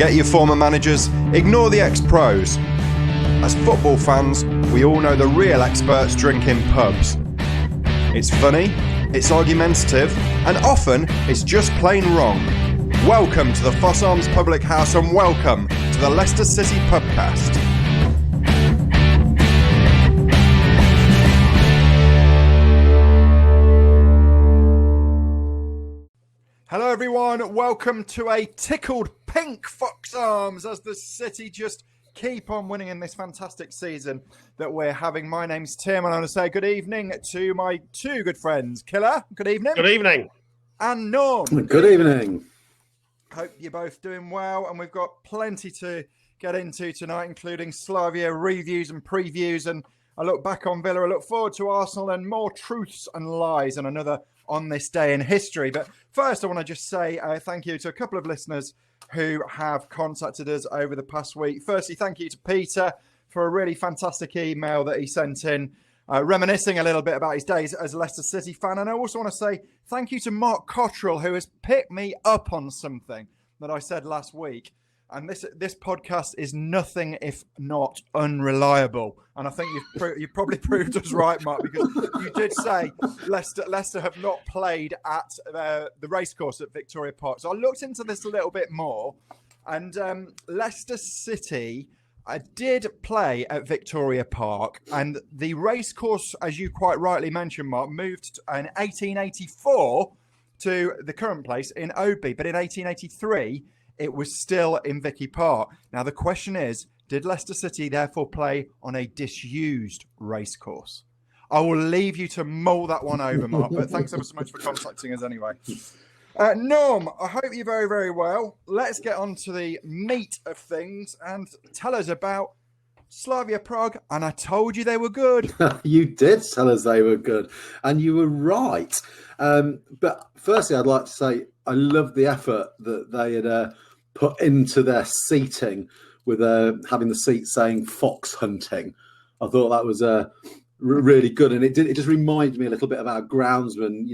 Forget your former managers, ignore the ex-pros. As football fans, we all know the real experts drink in pubs. It's funny, it's argumentative, and often it's just plain wrong. Welcome to the Foss Arms Public House and welcome to the Leicester City Pubcast. Hello everyone, welcome to a tickled pink Fox Arms as the City just keep on winning in this fantastic season that we're having. My name's Tim and I want to say good evening to my two good friends. Killer, good evening. Good evening. And Norm. Good evening. Hope you're both doing well and we've got plenty to get into tonight, including Slavia reviews and previews, and I look back on Villa, I look forward to Arsenal and more truths and lies and another on this day in history. But first, I want to just say thank you to a couple of listeners who have contacted us over the past week. Firstly, thank you to Peter for a really fantastic email that he sent in, reminiscing a little bit about his days as a Leicester City fan. And I also want to say thank you to Mark Cottrell, who has picked me up on something that I said last week. And this podcast is nothing if not unreliable. And I think you've probably proved us right, Mark, because you did say Leicester have not played at the racecourse at Victoria Park. So I looked into this a little bit more. And Leicester City did play at Victoria Park. And the racecourse, as you quite rightly mentioned, Mark, moved in 1884 to the current place in Oadby. But in 1883... it was still in Vicky Park. Now, the question is, did Leicester City therefore play on a disused racecourse? I will leave you to mull that one over, Mark, but thanks ever so much for contacting us anyway. Norm, I hope you're very, very well. Let's get on to the meat of things and tell us about Slavia Prague. And I told you they were good. You did tell us they were good, and you were right. But firstly, I'd like to say I love the effort that they had put into their seating with having the seat saying fox hunting. I thought that was really good, and it just reminded me a little bit of our groundsman,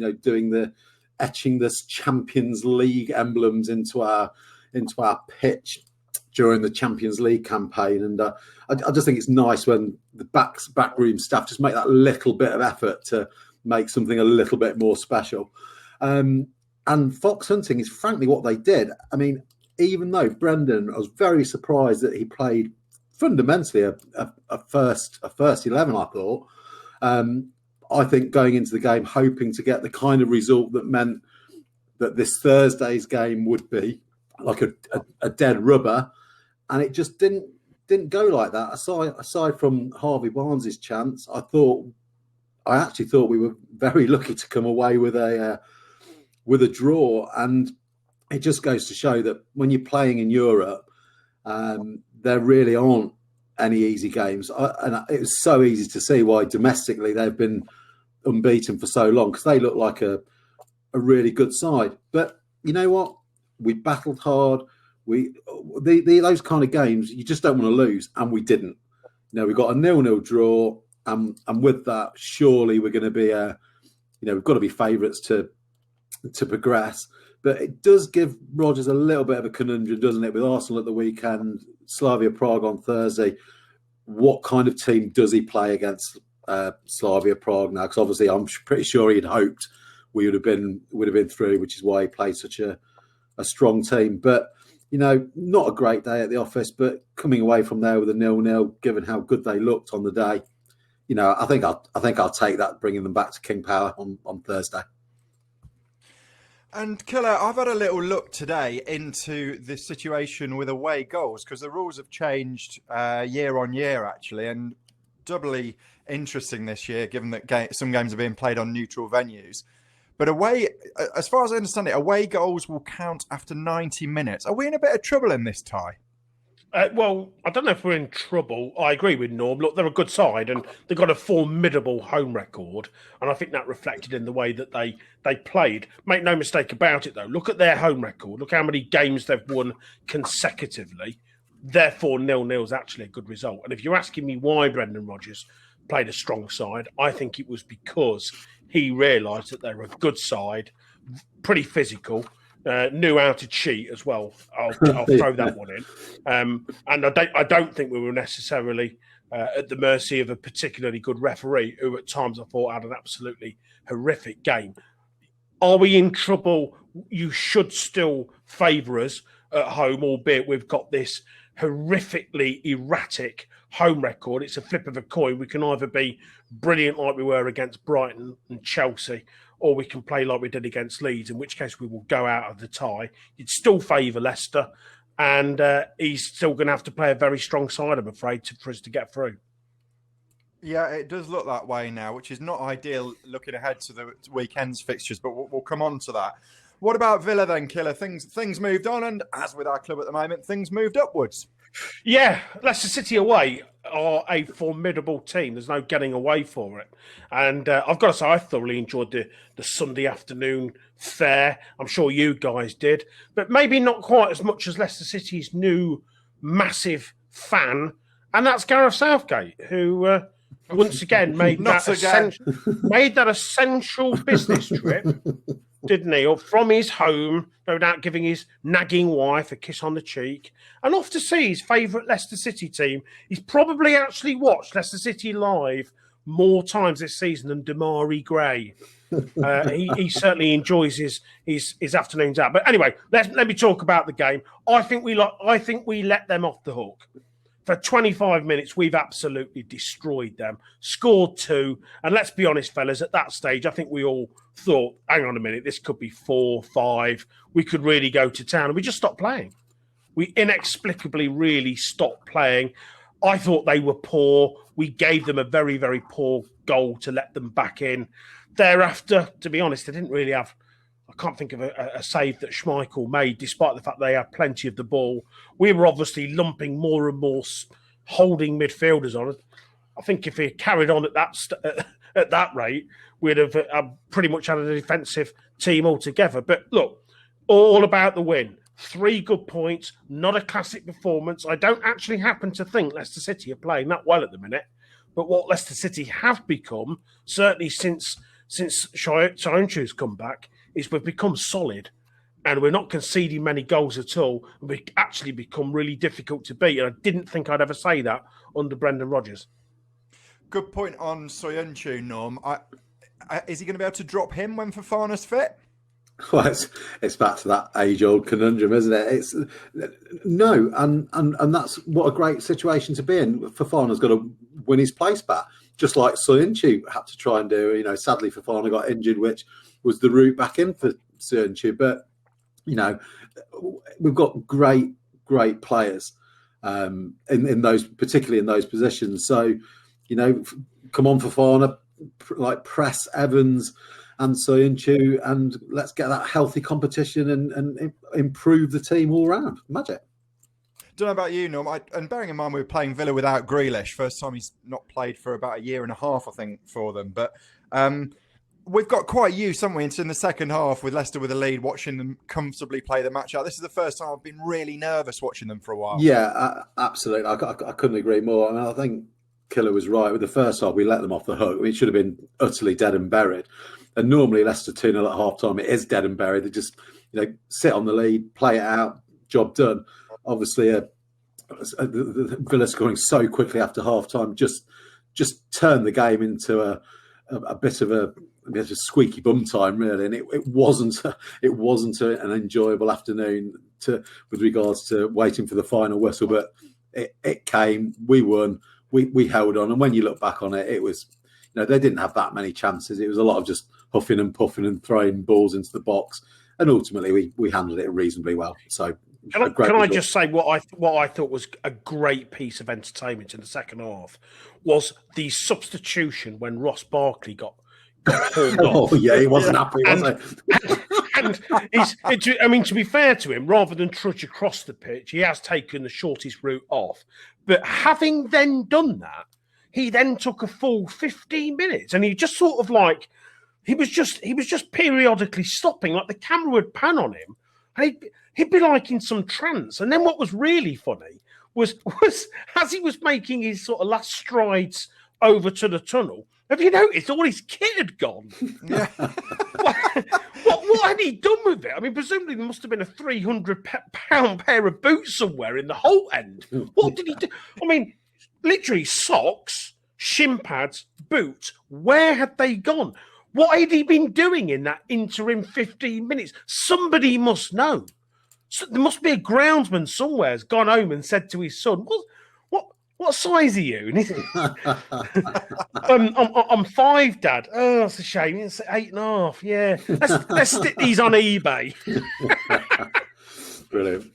etching this Champions League emblems into our pitch during the Champions League campaign. And I just think it's nice when the backroom staff just make that little bit of effort to make something a little bit more special. And fox hunting is frankly what they did. I mean, even though Brendan, I was very surprised that he played fundamentally a first 11, I thought. I think going into the game hoping to get the kind of result that meant that this Thursday's game would be like a dead rubber. And it just didn't go like that. Aside from Harvey Barnes' chance, I actually thought we were very lucky to come away with a draw. And it just goes to show that when you're playing in Europe, there really aren't any easy games. And it was so easy to see why domestically they've been unbeaten for so long, because they look like a really good side. But you know what? We battled hard. Those kind of games you just don't want to lose, and we didn't. We got a 0-0 draw, and with that, surely we're going to be we've got to be favourites to progress. But it does give Rodgers a little bit of a conundrum, doesn't it? With Arsenal at the weekend, Slavia Prague on Thursday. What kind of team does he play against Slavia Prague now? Because obviously, I'm pretty sure he'd hoped we would have been through, which is why he played such a strong team. But not a great day at the office, but coming away from there with a 0-0, given how good they looked on the day, I think I'll take that, bringing them back to King Power on Thursday. And Killer, I've had a little look today into the situation with away goals, because the rules have changed year on year, actually, and doubly interesting this year, given that some games are being played on neutral venues. But away, as far as I understand it, away goals will count after 90 minutes. Are we in a bit of trouble in this tie? Well, I don't know if we're in trouble. I agree with Norm. Look, they're a good side and they've got a formidable home record. And I think that reflected in the way that they played. Make no mistake about it, though. Look at their home record. Look how many games they've won consecutively. Therefore, 0-0 is actually a good result. And if you're asking me why Brendan Rodgers played a strong side, I think it was because he realised that they were a good side, pretty physical, knew how to cheat as well. I'll throw that one in. And I don't think we were necessarily at the mercy of a particularly good referee, who at times I thought had an absolutely horrific game. Are we in trouble? You should still favour us at home, albeit we've got this horrifically erratic home record. It's a flip of a coin. We can either be brilliant like we were against Brighton and Chelsea, or we can play like we did against Leeds, in which case we will go out of the tie. You'd still favour Leicester, and he's still going to have to play a very strong side, I'm afraid, for us to get through. Yeah, it does look that way now, which is not ideal looking ahead to the weekend's fixtures, but we'll come on to that. What about Villa then, Killer? Things moved on, and as with our club at the moment, things moved upwards. Yeah, Leicester City away are a formidable team. There's no getting away for it. And I've got to say, I thoroughly enjoyed the Sunday afternoon fare. I'm sure you guys did. But maybe not quite as much as Leicester City's new massive fan. And that's Gareth Southgate, who once again made that essential business trip, didn't he? Or from his home, no doubt giving his nagging wife a kiss on the cheek, and off to see his favourite Leicester City team. He's probably actually watched Leicester City live more times this season than Damari Gray. He certainly enjoys his afternoons out. But anyway, let me talk about the game. I think we let them off the hook. For 25 minutes, we've absolutely destroyed them. Scored 2. And let's be honest, fellas, at that stage, I think we all thought, hang on a minute, this could be 4, 5. We could really go to town. And we just stopped playing. We inexplicably really stopped playing. I thought they were poor. We gave them a very, very poor goal to let them back in. Thereafter, to be honest, they didn't really have... I can't think of a save that Schmeichel made, despite the fact they had plenty of the ball. We were obviously lumping more and more holding midfielders on. I think if he carried on at that rate, we'd have pretty much had a defensive team altogether. But look, all about the win. 3 good points, not a classic performance. I don't actually happen to think Leicester City are playing that well at the minute. But what Leicester City have become, certainly since Soyuncu's come back, is we've become solid and we're not conceding many goals at all. We've actually become really difficult to beat. And I didn't think I'd ever say that under Brendan Rodgers. Good point on Soyuncu, Norm. Is he going to be able to drop him when Fofana's fit? Well, it's back to that age-old conundrum, isn't it? No, and that's what a great situation to be in. Fofana's got to win his place back, just like Soyuncu had to try and do. Sadly, Fofana got injured, which was the route back in for Soyuncu. But we've got great players in those, particularly in those positions. So, come on, Fofana, press Evans and Soyuncu, and let's get that healthy competition and improve the team all round. Magic. Don't know about you, Norm. And bearing in mind we were playing Villa without Grealish, first time he's not played for about a year and a half, I think, for them. But we've got quite used, haven't we, in the second half with Leicester with a lead, watching them comfortably play the match out. This is the first time I've been really nervous watching them for a while. Yeah, absolutely. I couldn't agree more. I think Killer was right. With the first half, we let them off the hook. It should have been utterly dead and buried. And normally Leicester 2-0 at half-time, it is dead and buried. They just sit on the lead, play it out, job done. Obviously, Villa scoring so quickly after half-time just turned the game into a bit of a squeaky bum time, really. And it wasn't an enjoyable afternoon with regards to waiting for the final whistle. But it came. We won. We held on. And when you look back on it, it was, they didn't have that many chances. It was a lot of just huffing and puffing and throwing balls into the box. And ultimately, we handled it reasonably well. So. Can I just say what I thought was a great piece of entertainment in the second half was the substitution when Ross Barkley got pulled off. Oh yeah, he wasn't happy, was he? And to be fair to him, rather than trudge across the pitch, he has taken the shortest route off. But having then done that, he then took a full 15 minutes, and he just sort of he was just periodically stopping, like the camera would pan on him, and he'd be like in some trance. And then what was really funny was as he was making his sort of last strides over to the tunnel, have you noticed all his kit had gone? Yeah. What had he done with it? I mean, presumably there must have been a £300 pair of boots somewhere in the whole end. What did he do? I mean, literally socks, shin pads, boots. Where had they gone? What had he been doing in that interim 15 minutes? Somebody must know. So there must be a groundsman somewhere has gone home and said to his son, what size are you? And he's, I'm 5, Dad. Oh, that's a shame. It's 8.5. Yeah. Let's stick these on eBay. Brilliant.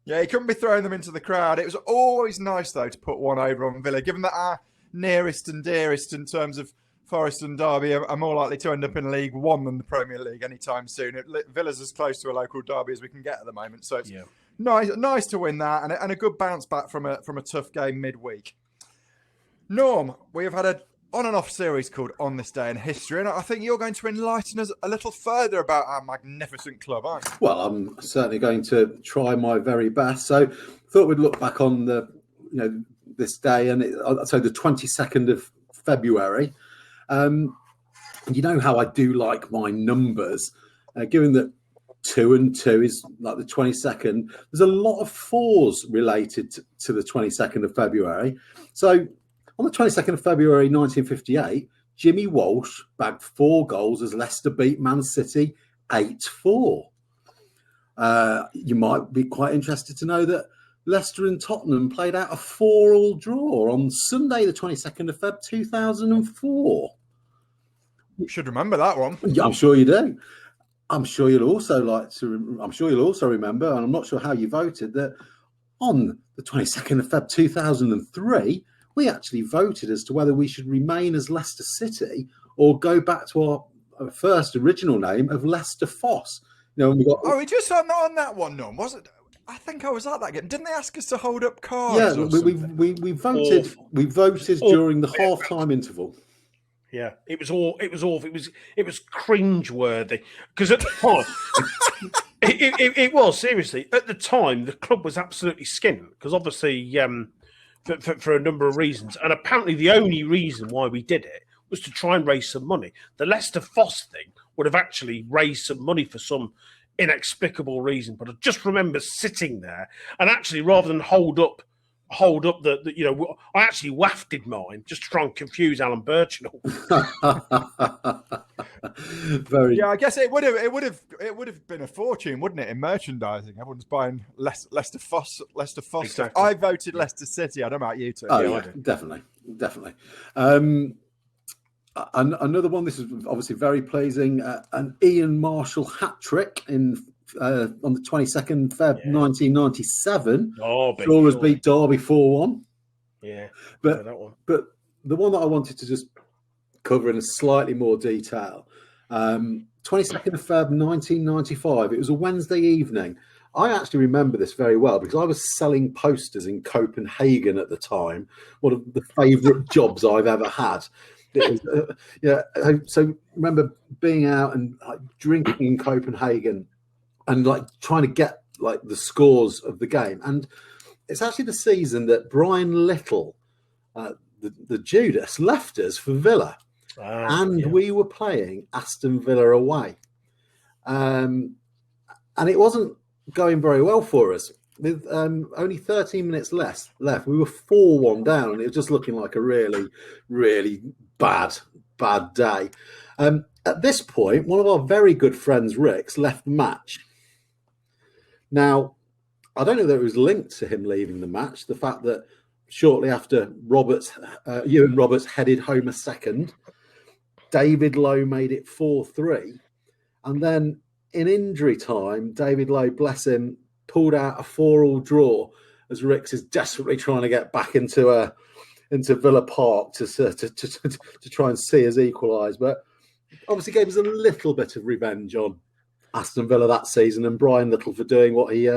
Yeah, he couldn't be throwing them into the crowd. It was always nice, though, to put one over on Villa, given that our nearest and dearest in terms of Forest and Derby are more likely to end up in League One than the Premier League anytime soon. Villa's as close to a local derby as we can get at the moment. So it's nice to win that and a good bounce back from a tough game midweek. Norm, we have had an on and off series called On This Day in History, and I think you're going to enlighten us a little further about our magnificent club, aren't you? Well, I'm certainly going to try my very best. So thought we'd look back on this day, and so the 22nd of February. You know how I do like my numbers, given that 2 and 2 is like the 22nd. There's a lot of 4s related to the 22nd of February. So on the 22nd of February 1958, Jimmy Walsh bagged 4 goals as Leicester beat Man City 8-4. You might be quite interested to know that Leicester and Tottenham played out a 4-4 draw on Sunday, the 22nd of Feb 2004. You should remember that one. Yeah, I'm sure you do. I'm sure you'll also remember, and I'm not sure how you voted, that on the 22nd of Feb 2003, we actually voted as to whether we should remain as Leicester City or go back to our first original name of Leicester Foss. We just on that one, Norm, was it? I think I was at that game. Didn't they ask us to hold up cards? Yeah, we voted. Awful. We voted during the half-time interval. Yeah, it was awful. It was cringeworthy because at the time, it was seriously at the time the club was absolutely skint because obviously for a number of reasons, and apparently the only reason why we did it was to try and raise some money. The Leicester Foss thing would have actually raised some money for some inexplicable reason, but I just remember sitting there and actually rather than hold up the I actually wafted mine just to try and confuse Alan Birchnell. Yeah, I guess it would have been a fortune, wouldn't it, in merchandising? Everyone's buying Leicester Foss. Exactly. I voted Leicester City. I don't know about you two. Oh yeah, definitely. Another one. This is obviously very pleasing. An Ian Marshall hat trick on the 22nd Feb 1997. Flores beat Derby 4-1. Yeah, but that one. But the one that I wanted to just cover in a slightly more detail. 22nd of Feb 1995. It was a Wednesday evening. I actually remember this very well because I was selling posters in Copenhagen at the time. One of the favourite jobs I've ever had. It was, so remember being out and drinking in Copenhagen and trying to get the scores of the game. And it's actually the season that Brian Little, the Judas, left us for Villa. We were playing Aston Villa away. And it wasn't going very well for us. With only 13 minutes left, we were 4-1 down, and it was just looking like a really, really bad day. At this point, one of our very good friends, Rick's, left the match. Now, I don't know that it was linked to him leaving the match, the fact that shortly after Ewan Roberts headed home a second, David Lowe made it 4-3. And then in injury time, David Lowe, bless him, pulled out a 4-4 draw as Ricks is desperately trying to get back into Villa Park to try and see us equalise. But obviously gave us a little bit of revenge on Aston Villa that season and Brian Little for doing what he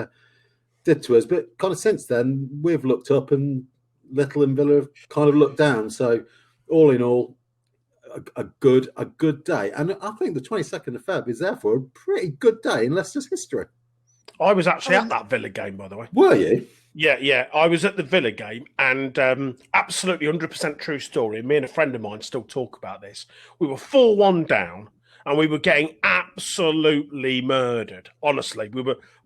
did to us. But kind of since then, we've looked up and Little and Villa have kind of looked down. So all in all, a good day. And I think the 22nd of Feb is therefore a pretty good day in Leicester's history. I was actually at that Villa game, by the way. Were you? Yeah. I was at the Villa game, and absolutely 100% true story. Me and a friend of mine still talk about this. We were 4-1 down, and we were getting absolutely murdered. Honestly, we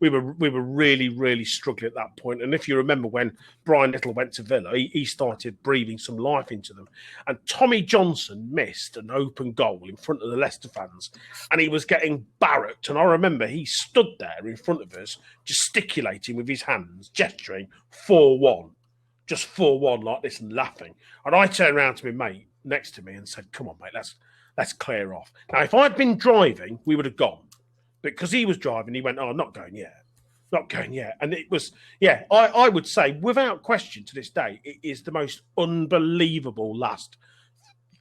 were really, really struggling at that point. And if you remember when Brian Little went to Villa, he started breathing some life into them. And Tommy Johnson missed an open goal in front of the Leicester fans, and he was getting barracked. And I remember he stood there in front of us, gesticulating with his hands, gesturing 4-1. Just 4-1 like this and laughing. And I turned around to my mate next to me and said, "Come on, mate, let's clear off." Now, if I'd been driving, we would have gone. But because he was driving, he went, "Oh, I'm not going yet. Not going yet." And it was, I would say, without question to this day, it is the most unbelievable last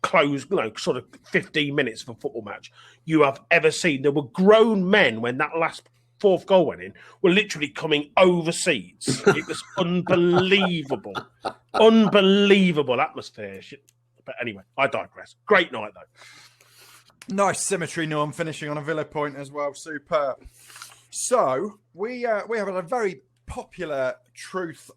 close, sort of 15 minutes of a football match you have ever seen. There were grown men when that last fourth goal went in, were literally coming over seats. It was unbelievable. Unbelievable atmosphere. But anyway, I digress. Great night, though. Nice symmetry, Norm, finishing on a Villa point as well. Superb. So we have a very popular truth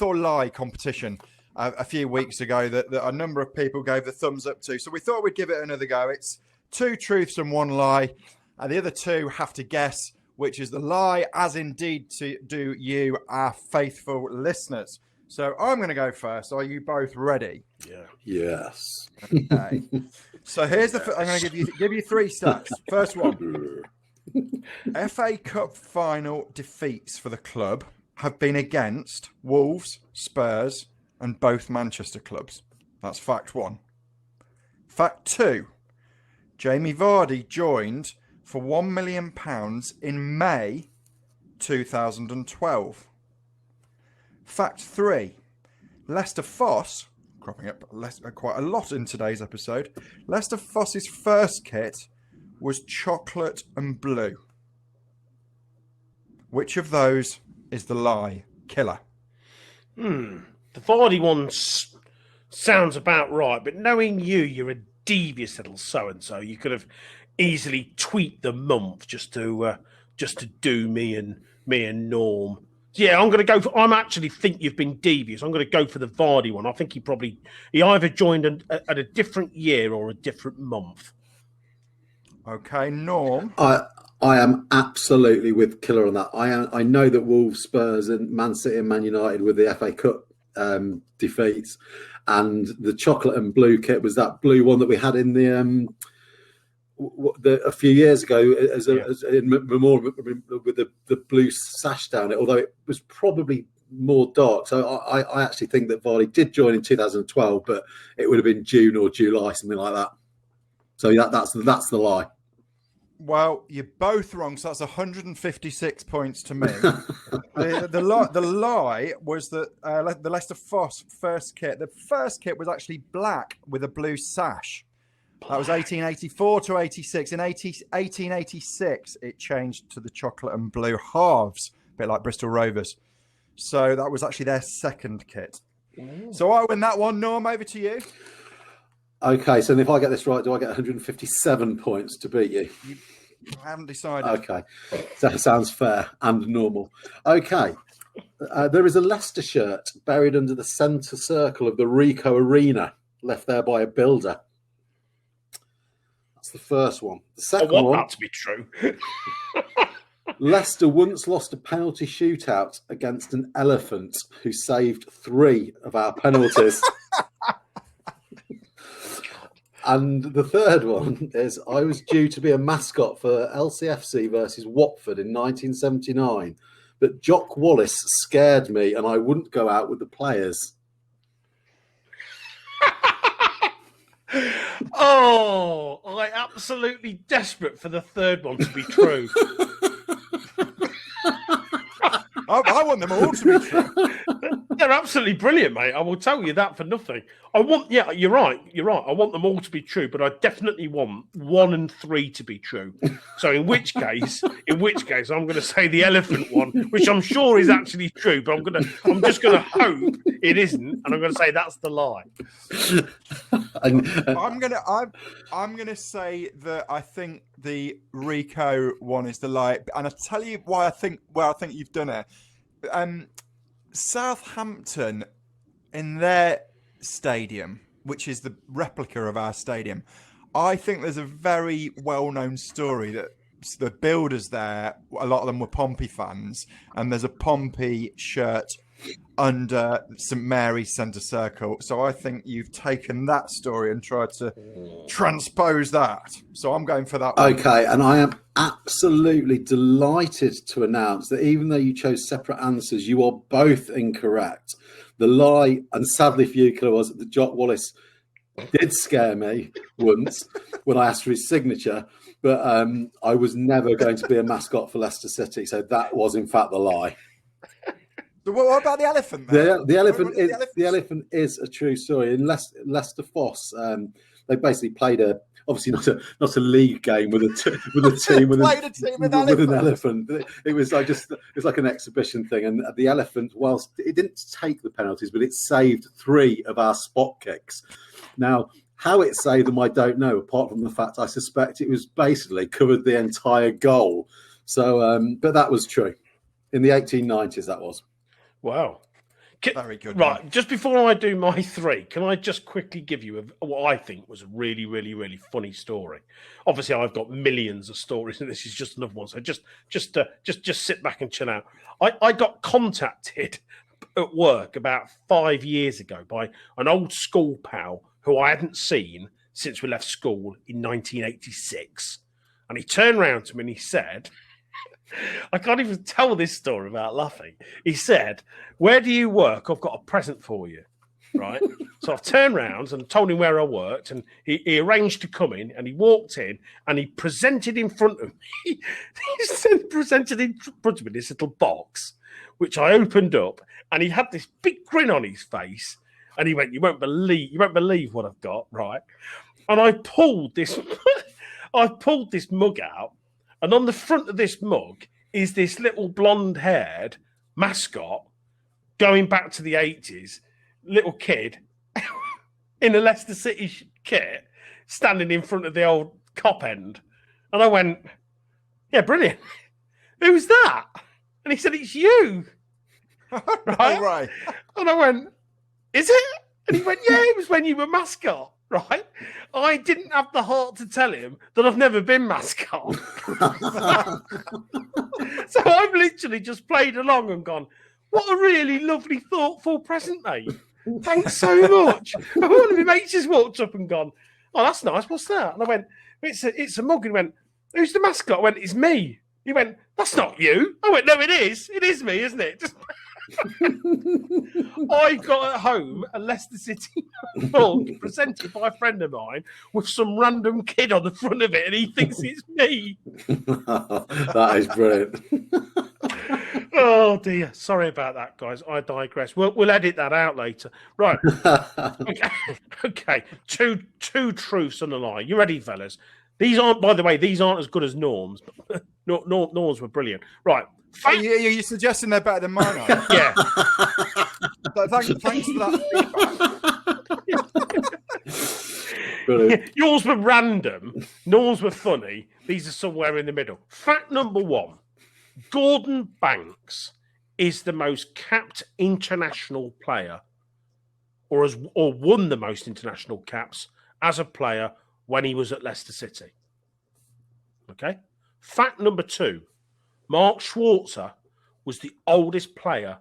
or lie competition a few weeks ago that a number of people gave the thumbs up to. So we thought we'd give it another go. It's 2 truths and 1 lie. And the other 2 have to guess which is the lie, as indeed do you, our faithful listeners. So I'm going to go first. Are you both ready? Yeah. Yes. Okay. So here's I'm going to give you 3 stats. First one. FA Cup final defeats for the club have been against Wolves, Spurs, and both Manchester clubs. That's fact 1. Fact 2. Jamie Vardy joined for £1 million in May 2012. Fact 3. Lester Foss, cropping up quite a lot in today's episode, Lester Foss's first kit was chocolate and blue. Which of those is the lie killer? The Vardy one sounds about right, but knowing you're a devious little so-and-so. You could have easily tweaked the month just to do me and Norm. Yeah, I'm going to go I actually think you've been devious. I'm going to go for the Vardy one. I think he either joined at a different year or a different month. Okay, Norm. I am absolutely with Killer on that. I know that Wolves, Spurs, and Man City and Man United with the FA Cup defeats, and the chocolate and blue kit was that blue one that we had in the a few years ago as in memorial with the blue sash down it, although it was probably more dark. So I actually think that Vardy did join in 2012, but it would have been June or July, something like that. So that's the lie. Well, you're both wrong. So that's 156 points to me. The lie was that the Leicester Foss first kit. The first kit was actually black with a blue sash. That was 1884 to 86. In 1886, it changed to the chocolate and blue halves, a bit like Bristol Rovers. So that was actually their second kit. Ooh. So I win that one. Norm, over to you. Okay, so if I get this right, do I get 157 points to beat you? I haven't decided. Okay, that sounds fair and normal. Okay, there is a Leicester shirt buried under the centre circle of the Ricoh Arena, left there by a builder. That's the first one. The second I want one, that to be true. Leicester once lost a penalty shootout against an elephant who saved 3 of our penalties. And the third one is I was due to be a mascot for LCFC versus Watford in 1979, but Jock Wallace scared me and I wouldn't go out with the players. Oh, I'm absolutely desperate for the third one to be true. I want them all to be true. They're absolutely brilliant, mate. I will tell you that for nothing. You're right. I want them all to be true, but I definitely want 1 and 3 to be true. So in which case, I'm going to say the elephant one, which I'm sure is actually true, but I'm just going to hope it isn't, and I'm going to say that's the lie. I'm going to say that I think the Ricoh one is the lie, and I'll tell you why I think you've done it. Southampton, in their stadium, which is the replica of our stadium, I think there's a very well-known story that the builders there, a lot of them were Pompey fans, and there's a Pompey shirt under St Mary's centre circle. So I think you've taken that story and tried to transpose that. So I'm going for that one. Okay, and I am absolutely delighted to announce that even though you chose separate answers, you are both incorrect. The lie, and sadly for you, Killer, was that Jock Wallace did scare me once when I asked for his signature, but I was never going to be a mascot for Leicester City. So that was, in fact, the lie. So what about the elephant? The elephant is a true story. In Leicester Foss, they basically played obviously not a league game with a team with an elephant. It was like an exhibition thing, and the elephant, whilst it didn't take the penalties, but it saved 3 of our spot kicks. Now, how it saved them, I don't know. Apart from the fact I suspect it was basically covered the entire goal. So, but that was true in the 1890s. That was. Wow. Very good. Right, man. Just before I do my 3, can I just quickly give you what I think was a really, really, really funny story? Obviously, I've got millions of stories, and this is just another one. So just sit back and chill out. I got contacted at work about 5 years ago by an old school pal who I hadn't seen since we left school in 1986, and he turned around to me and he said, I can't even tell this story without laughing. He said, "Where do you work? I've got a present for you." Right? So I've turned round and told him where I worked, and he arranged to come in, and he walked in and he presented in front of me. Presented in front of me this little box, which I opened up, and he had this big grin on his face, and he went, "You won't believe what I've got," right? And I pulled this mug out. And on the front of this mug is this little blonde-haired mascot going back to the 80s, little kid in a Leicester City kit standing in front of the old cop end. And I went, "Yeah, brilliant. Who's that?" And he said, "It's you." Right? And I went, "Is it?" And he went, "Yeah, it was when you were mascot." Right? I didn't have the heart to tell him that I've never been mascot. So I've literally just played along and gone, "What a really lovely, thoughtful present, mate. Thanks so much." And one of my mates just walked up and gone, "Oh, that's nice. What's that?" And I went, it's a mug." And he went, "Who's the mascot?" I went, "It's me." He went, "That's not you." I went, "No, it is. It is me, isn't it?" I got at home a Leicester City mug presented by a friend of mine with some random kid on the front of it, and he thinks it's me. That is brilliant. Oh dear, sorry about that, guys. I digress. We'll edit that out later. Right? Okay. Two truths and a lie. You ready, fellas? These aren't, by the way, as good as Norm's. Norm's were brilliant. Right. You're suggesting they're better than mine, are you? Yeah. Thanks for that Brilliant. Yours were random. Norm's were funny. These are somewhere in the middle. Fact number 1. Gordon Banks is the most capped international player or won the most international caps as a player when he was at Leicester City. Okay. Fact number 2. Mark Schwarzer was the oldest player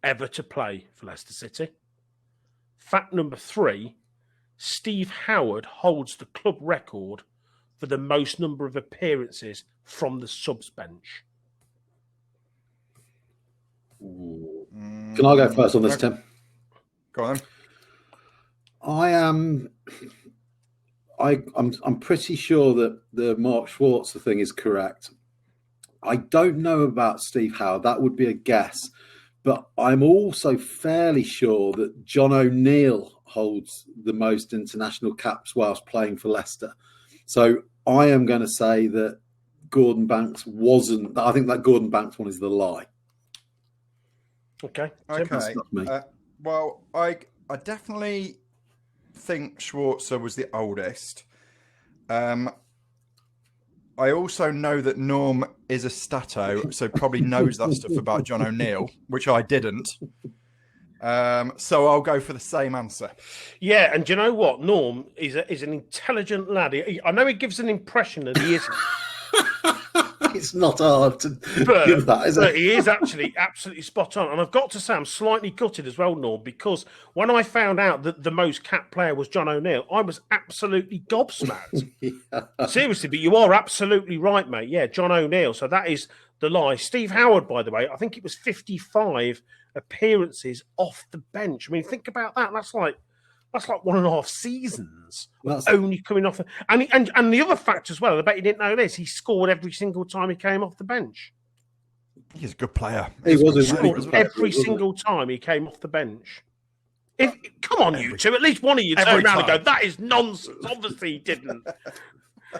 ever to play for Leicester City. Fact number 3, Steve Howard holds the club record for the most number of appearances from the subs bench. Can I go first on this, Tim? Go on. I'm pretty sure that the Mark Schwarzer thing is correct. I don't know about Steve Howard. That would be a guess. But I'm also fairly sure that John O'Neill holds the most international caps whilst playing for Leicester. So I am going to say that Gordon Banks wasn't. I think that Gordon Banks one is the lie. Okay. Okay. Well, I definitely think Schwarzer was the oldest. I also know that Norm is a stato, so probably knows that stuff about John O'Neill, which I didn't. So I'll go for the same answer. Yeah, and do you know what? Norm is an intelligent lad. I know he gives an impression that he isn't. It's not hard to give that, is but it? he is actually absolutely spot on. And I've got to say, I'm slightly gutted as well, Norm, because when I found out that the most capped player was John O'Neill, I was absolutely gobsmacked. Yeah. Seriously, but you are absolutely right, mate. Yeah, John O'Neill. So that is the lie. Steve Howard, by the way, I think it was 55 appearances off the bench. I mean, think about that. That's like 1.5 seasons only coming off. And the other fact as well, I bet you didn't know this, he scored every single time he came off the bench. He's a good player. He was He scored every single time he came off the bench. Come on, you two. At least one of you turn around and go, that is nonsense. Obviously he didn't.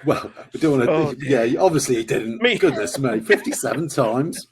Well, we don't want to... yeah, obviously he didn't. Goodness me, 57 times.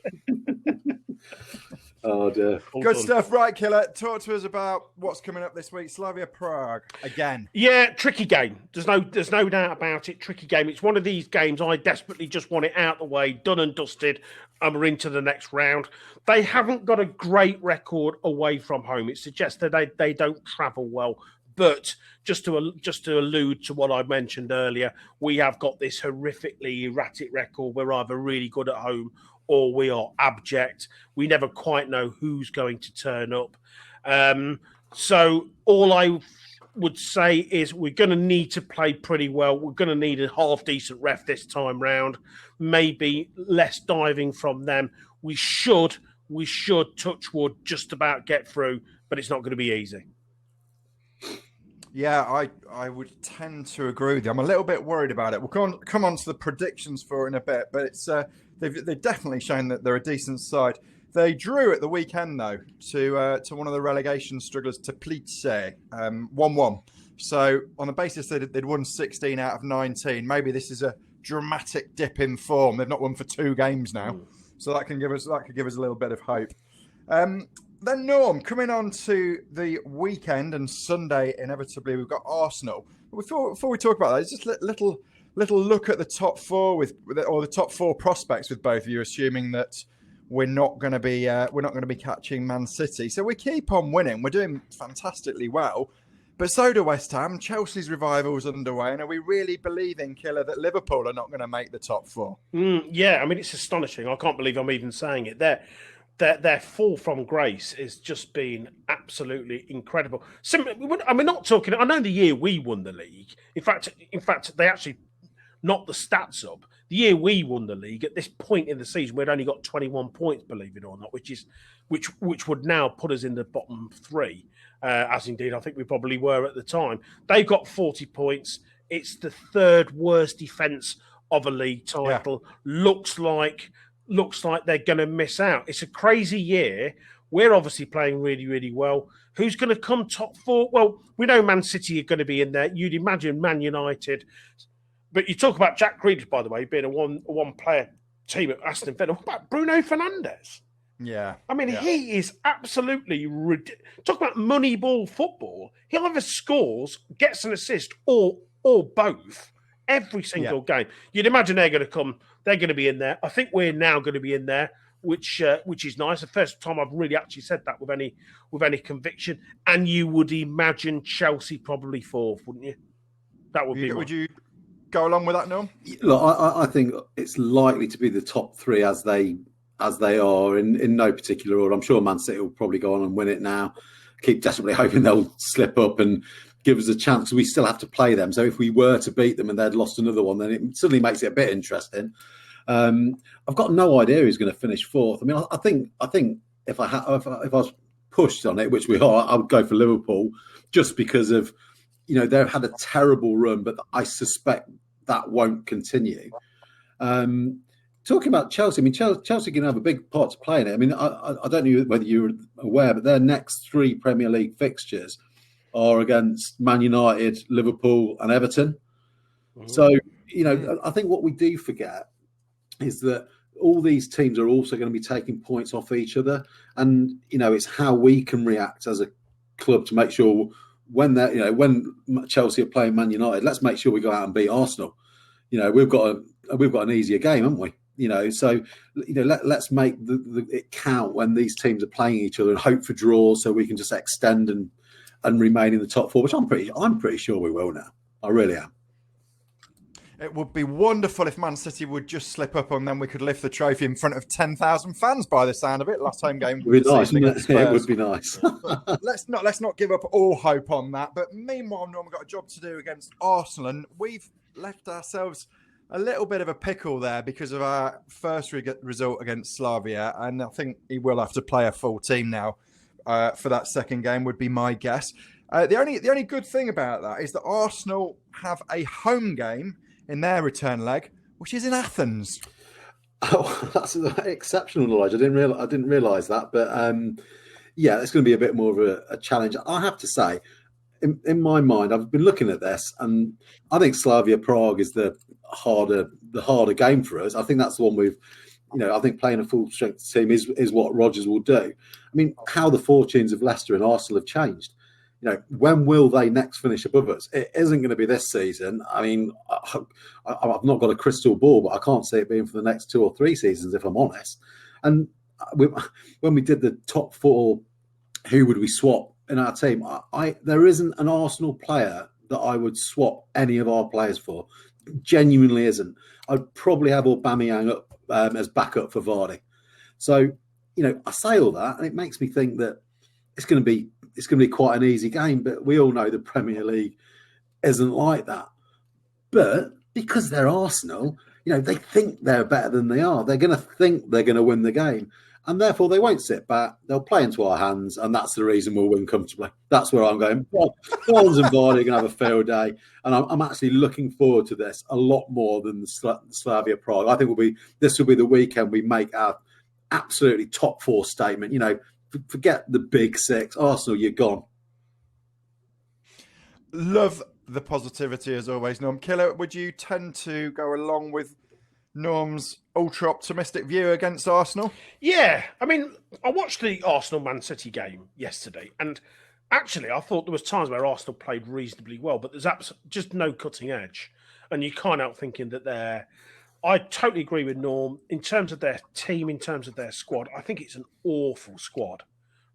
Oh, dear. Good stuff. Right, Killer. Talk to us about what's coming up this week. Slavia Prague again. Yeah, tricky game. There's no doubt about it. Tricky game. It's one of these games I desperately just want it out of the way, done and dusted, and we're into the next round. They haven't got a great record away from home. It suggests that they don't travel well. But just to allude to what I mentioned earlier, we have got this horrifically erratic record. We're either really good at home or we are abject. We never quite know who's going to turn up. So all I would say is we're going to need to play pretty well. We're going to need a half-decent ref this time round. Maybe less diving from them. We should, touch wood, just about get through, but it's not going to be easy. Yeah, I would tend to agree with you. I'm a little bit worried about it. We'll come on to the predictions for it in a bit, but it's they've definitely shown that they're a decent side. They drew at the weekend, though, to one of the relegation strugglers, Teplice, 1-1. So on the basis that they'd won 16 out of 19, maybe this is a dramatic dip in form. They've not won for 2 games now, so that could give us a little bit of hope. Then, Norm, coming on to the weekend and Sunday, inevitably, we've got Arsenal. Before we talk about that, it's just a little look at the top 4 or the top 4 prospects with both of you, assuming that we're not going to be catching Man City. So we keep on winning. We're doing fantastically well, but so do West Ham. Chelsea's revival is underway, and are we really believing, Killer, that Liverpool are not going to make the top 4? Yeah, I mean, it's astonishing. I can't believe I'm even saying it. Their fall from grace has just been absolutely incredible. We're not talking. I know the year we won the league. In fact, they actually knocked the stats up. The year we won the league, at this point in the season, we'd only got 21 points, believe it or not, which would now put us in the bottom 3, as indeed I think we probably were at the time. They've got 40 points. It's the 3rd worst defence of a league title. Yeah. Looks like they're going to miss out. It's a crazy year. We're obviously playing really, really well. Who's going to come top 4? Well, we know Man City are going to be in there. You'd imagine Man United. But you talk about Jack Grealish, by the way, being a one-player team at Aston Villa. What about Bruno Fernandes? Yeah. I mean, he is absolutely ridiculous. Talk about money ball football. He either scores, gets an assist, or both every single game. You'd imagine they're going to come. They're going to be in there. I think we're now going to be in there, which is nice. The first time I've really actually said that with any conviction. And you would imagine Chelsea probably 4th, wouldn't you? That would be. Would you go along with that, Norm? Look, I think it's likely to be the top 3 as they are in no particular order. I'm sure Man City will probably go on and win it now. Keep desperately hoping they'll slip up and give us a chance. We still have to play them. So if we were to beat them and they'd lost another one, then it suddenly makes it a bit interesting. I've got no idea who's going to finish 4th. I mean, I think if I was pushed on it, which we are, I would go for Liverpool just because of, they've had a terrible run, but I suspect that won't continue. Talking about Chelsea, I mean, Chelsea can have a big part to play in it. I mean, I don't know whether you're aware, but their next 3 Premier League fixtures are against Man United, Liverpool and Everton. Mm-hmm. So, I think what we do forget is that all these teams are also going to be taking points off each other. And, it's how we can react as a club to make sure when Chelsea are playing Man United, let's make sure we go out and beat Arsenal. We've got an easier game, haven't we? So let's make it count when these teams are playing each other and hope for draws, so we can just extend and remain in the top four, which I'm pretty sure we will now. I really am. It would be wonderful if Man City would just slip up and then we could lift the trophy in front of 10,000 fans by the sound of it. Last home game. It would be nice, wouldn't it? It would be nice. let's not give up all hope on that. But meanwhile, Norm, we've got a job to do against Arsenal, and we've left ourselves a little bit of a pickle there because of our first result against Slavia, and I think he will have to play a full team now for that second game, would be my guess. The only good thing about that is that Arsenal have a home game in their return leg, which is in Athens. Oh, that's exceptional knowledge. I didn't realise that, but it's going to be a bit more of a challenge. I have to say, in my mind, I've been looking at this, and I think Slavia Prague is the harder game for us. I think that's the one I think playing a full strength team is what Rodgers will do. I mean, how the fortunes of Leicester and Arsenal have changed. When will they next finish above us? It isn't going to be this season. I mean, I've not got a crystal ball, but I can't see it being for the next 2 or 3 seasons, if I'm honest. And when we did the top 4, who would we swap in our team? There isn't an Arsenal player that I would swap any of our players for. Genuinely isn't. I'd probably have Aubameyang up as backup for Vardy. So, I say all that, and it makes me think that it's going to be quite an easy game, but we all know the Premier League isn't like that. But because they're Arsenal, they think they're better than they are. They're going to think they're going to win the game, and therefore they won't sit back. They'll play into our hands, and that's the reason we'll win comfortably. That's where I'm going. Morons and Vardy are going to have a field day, and I'm actually looking forward to this a lot more than the Slavia Prague. I think this will be the weekend we make our absolutely top 4 statement. Forget the big 6. Arsenal, you're gone. Love the positivity as always, Norm. Killer, would you tend to go along with Norm's ultra-optimistic view against Arsenal? Yeah. I mean, I watched the Arsenal-Man City game yesterday, and actually I thought there was times where Arsenal played reasonably well, but there's just no cutting edge. And you can't help thinking that I totally agree with Norm. In terms of their team, in terms of their squad, I think it's an awful squad.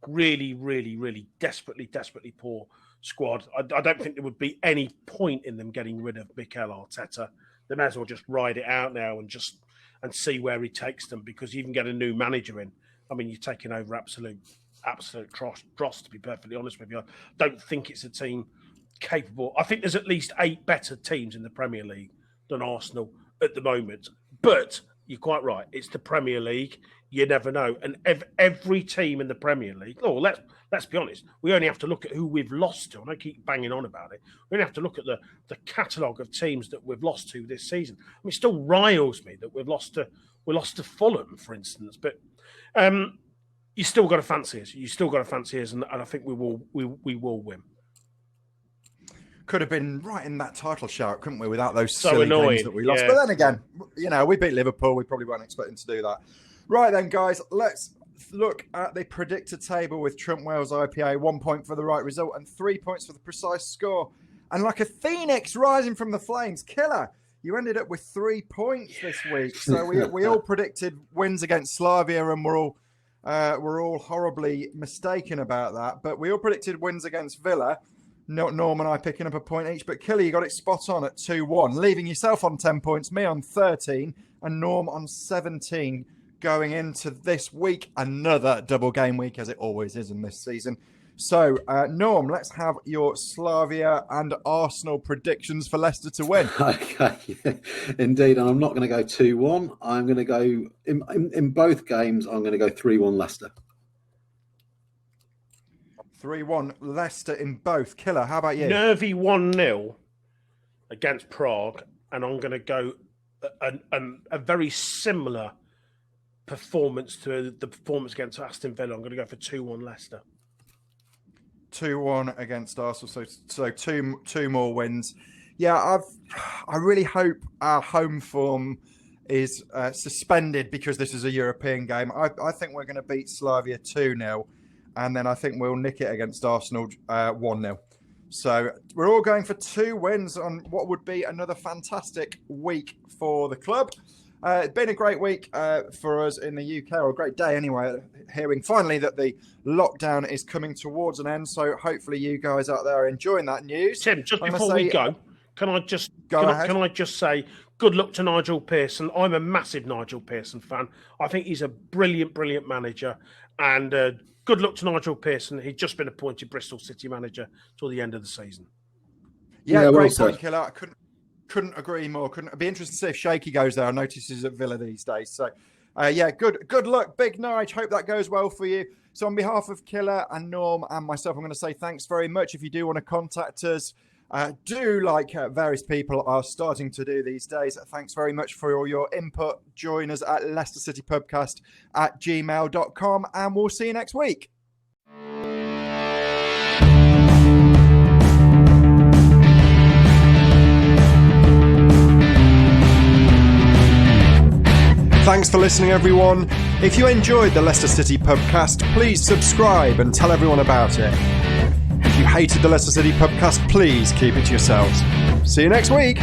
Really, really, really desperately poor squad. I don't think there would be any point in them getting rid of Mikel Arteta. They may as well just ride it out now and see where he takes them, because you can get a new manager in. I mean, you're taking over absolute dross, to be perfectly honest with you. I don't think it's a team capable. I think there's at least 8 better teams in the Premier League than Arsenal at the moment. But you're quite right. It's the Premier League. You never know. And every team in the Premier League, let's be honest, we only have to look at who we've lost to. And I keep banging on about it. We only have to look at the catalogue of teams that we've lost to this season. I mean, it still riles me that we lost to Fulham, for instance. But you still got to fancy us. You still got to fancy us, and I think we will win. Could have been right in that title shout, couldn't we, without those so silly annoying games that we lost. Yeah. But then again, we beat Liverpool. We probably weren't expecting to do that. Right then, guys, let's look at the predictor table with Trump Wales IPA. 1 point for the right result and 3 points for the precise score. And like a phoenix rising from the flames, Killer, you ended up with 3 points this week. So we all predicted wins against Slavia, and we're all horribly mistaken about that. But we all predicted wins against Villa. Norm and I picking up a point each, but Killer, you got it spot on at 2-1, leaving yourself on 10 points, me on 13, and Norm on 17 going into this week. Another double game week, as it always is in this season. So, Norm, let's have your Slavia and Arsenal predictions for Leicester to win. Okay, indeed, and I'm not going to go 2-1. I'm going to go, in both games, I'm going to go 3-1 Leicester. 3-1 Leicester in both. Killer, how about you? Nervy 1-0 against Prague, and I'm going to go a very similar performance to the performance against Aston Villa. I'm going to go for 2-1 Leicester. 2-1 against Arsenal, so two more wins. Yeah, I really hope our home form is suspended because this is a European game. I think we're going to beat Slavia 2-0. And then I think we'll nick it against Arsenal 1-0. So we're all going for 2 wins on what would be another fantastic week for the club. It's been a great week for us in the UK, or a great day anyway, hearing finally that the lockdown is coming towards an end. So hopefully you guys out there are enjoying that news. Tim, just before we go, can I just say good luck to Nigel Pearson? I'm a massive Nigel Pearson fan. I think he's a brilliant, brilliant manager. And good luck to Nigel Pearson. He's just been appointed Bristol City manager till the end of the season. Yeah, great point, Killer. I couldn't agree more. It'd be interesting to see if Shaky goes there. I notice he's at Villa these days. So, good luck, Big Nige. Hope that goes well for you. So on behalf of Killer and Norm and myself, I'm going to say thanks very much. If you do want to contact us, various people are starting to do these days. Thanks very much for all your input. Join us at Leicester City Pubcast at gmail.com, and we'll see you next week. Thanks for listening, everyone. If you enjoyed the Leicester City Pubcast, please subscribe and tell everyone about it. If you hated the Leicester City Pubcast, please keep it to yourselves. See you next week.